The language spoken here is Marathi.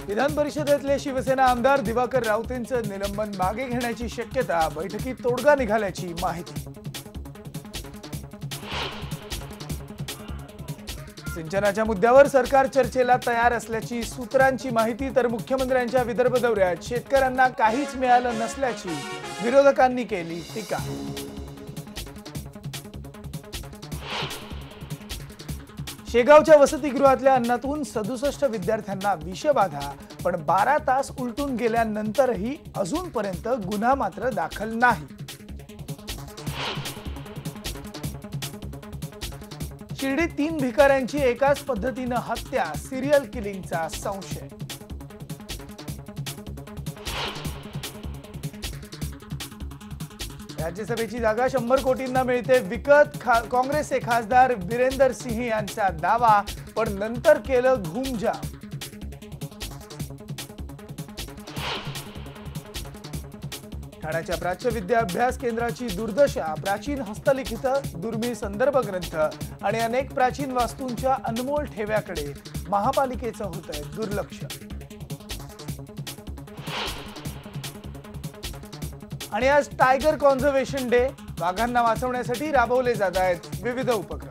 विधान परिषदेतले शिवसेना आमदार दिवाकर रावतेंचं निलंबन मागे घेण्याची शक्यता, बैठकीत तोडगा निघाल्याची माहिती। सिंचनाच्या मुद्द्यावर सरकार चर्चेला तयार असल्याची सूत्रांची माहिती। तर मुख्यमंत्र्यांच्या विदर्भ दौऱ्यात शेतकऱ्यांना काहीच मिळालं नसल्याची विरोधकांनी केली टीका। शेगावच्या वसतिगृहातल्या अन्नातून 67 विद्यार्थ्यांना विषबाधा, पण 12 तास उलटून गेल्यानंतरही अजूनपर्यंत गुन्हा मात्र दाखल नाही। शिर्डीत 3 भिकाऱ्यांची एकाच पद्धतीने हत्या, सिरियल किलिंगचा संशय। राज्यसभेची जागा 100 कोटींना मिळते विकत, काँग्रेसचे खासदार वीरेंद्र सिंह यांचा दावा, पण नंतर केलं घुमजाम। ठाण्याच्या प्राच्य विद्या अभ्यास केंद्राची दुर्दशा, प्राचीन हस्तलिखित, दुर्मिळ संदर्भ ग्रंथ आणि अनेक प्राचीन वास्तूंच्या अनमोल ठेव्याकडे महापालिकेचं होतंय दुर्लक्ष। आणि आज टायगर कॉन्झर्वेशन डे, वाघांना वाचवण्यासाठी राबवले जात आहेत विविध उपक्रम।